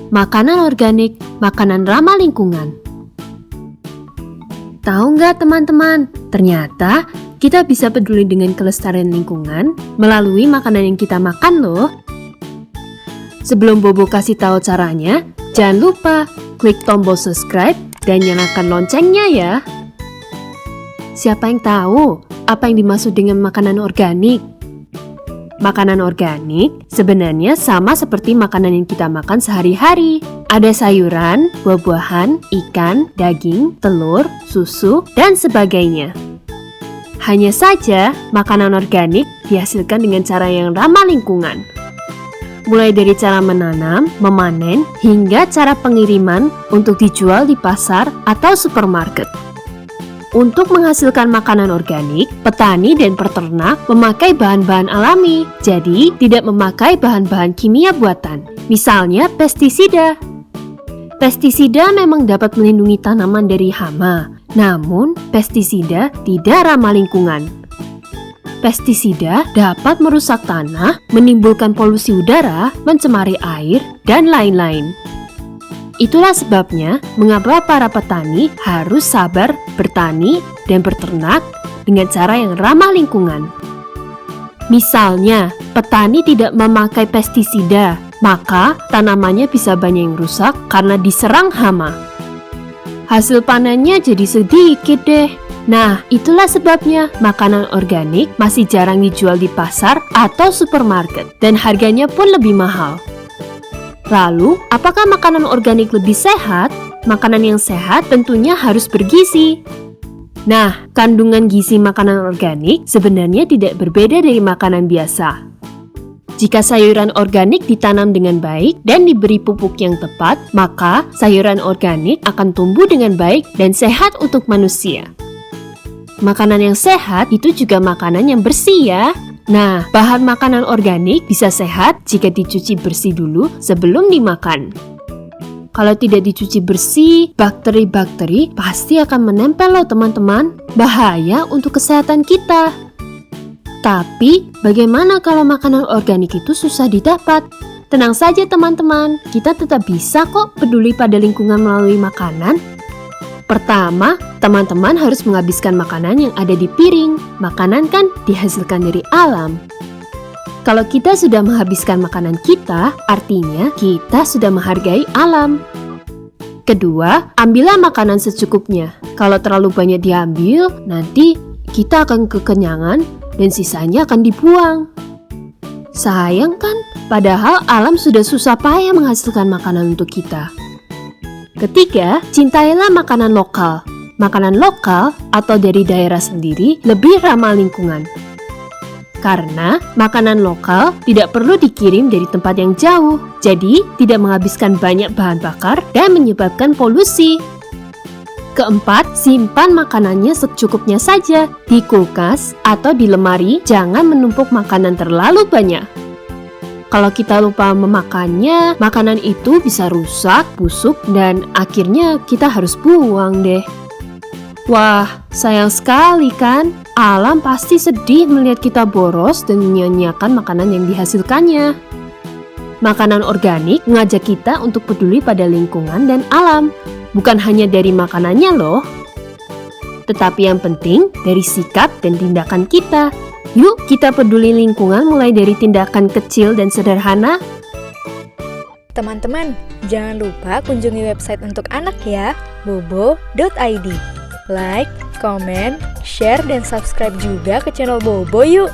makanan organik, makanan ramah lingkungan. Tahu nggak teman-teman, ternyata kita bisa peduli dengan kelestarian lingkungan melalui makanan yang kita makan loh. Sebelum Bobo kasih tahu caranya, jangan lupa klik tombol subscribe dan nyalakan loncengnya ya. Siapa yang tahu apa yang dimaksud dengan makanan organik? Makanan organik sebenarnya sama seperti makanan yang kita makan sehari-hari. Ada sayuran, buah-buahan, ikan, daging, telur, susu, dan sebagainya. Hanya saja, makanan organik dihasilkan dengan cara yang ramah lingkungan. Mulai dari cara menanam, memanen, hingga cara pengiriman untuk dijual di pasar atau supermarket. Untuk menghasilkan makanan organik, petani dan peternak memakai bahan-bahan alami, jadi tidak memakai bahan-bahan kimia buatan, misalnya pestisida. Pestisida memang dapat melindungi tanaman dari hama, namun pestisida tidak ramah lingkungan. Pestisida dapat merusak tanah, menimbulkan polusi udara, mencemari air, dan lain-lain. Itulah sebabnya mengapa para petani harus sabar bertani dan berternak dengan cara yang ramah lingkungan. Misalnya, petani tidak memakai pestisida, maka tanamannya bisa banyak yang rusak karena diserang hama. Hasil panennya jadi sedikit deh. Nah, itulah sebabnya makanan organik masih jarang dijual di pasar atau supermarket dan harganya pun lebih mahal. Lalu, apakah makanan organik lebih sehat? Makanan yang sehat tentunya harus bergizi. Nah, kandungan gizi makanan organik sebenarnya tidak berbeda dari makanan biasa. Jika sayuran organik ditanam dengan baik dan diberi pupuk yang tepat, maka sayuran organik akan tumbuh dengan baik dan sehat untuk manusia. Makanan yang sehat itu juga makanan yang bersih ya. Nah, bahan makanan organik bisa sehat jika dicuci bersih dulu sebelum dimakan. Kalau tidak dicuci bersih, bakteri-bakteri pasti akan menempel loh teman-teman. Bahaya untuk kesehatan kita. Tapi, bagaimana kalau makanan organik itu susah didapat? Tenang saja teman-teman, kita tetap bisa kok peduli pada lingkungan melalui makanan. Pertama, teman-teman harus menghabiskan makanan yang ada di piring. Makanan kan dihasilkan dari alam. Kalau kita sudah menghabiskan makanan kita, artinya kita sudah menghargai alam. Kedua, ambillah makanan secukupnya. Kalau terlalu banyak diambil, nanti kita akan kekenyangan dan sisanya akan dibuang. Sayang kan? Padahal alam sudah susah payah menghasilkan makanan untuk kita. Ketiga, cintailah makanan lokal. Makanan lokal atau dari daerah sendiri lebih ramah lingkungan. Karena makanan lokal tidak perlu dikirim dari tempat yang jauh, jadi tidak menghabiskan banyak bahan bakar dan menyebabkan polusi. Keempat, simpan makanannya secukupnya saja. Di kulkas atau di lemari, jangan menumpuk makanan terlalu banyak. Kalau kita lupa memakannya, makanan itu bisa rusak, busuk, dan akhirnya kita harus buang deh. Wah, sayang sekali kan? Alam pasti sedih melihat kita boros dan menyia-nyiakan makanan yang dihasilkannya. Makanan organik mengajak kita untuk peduli pada lingkungan dan alam. Bukan hanya dari makanannya loh. Tetapi yang penting dari sikap dan tindakan kita. Yuk kita peduli lingkungan mulai dari tindakan kecil dan sederhana. Teman-teman, jangan lupa kunjungi website untuk anak ya, bobo.id. Like, comment, share, dan subscribe juga ke channel Bobo yuk!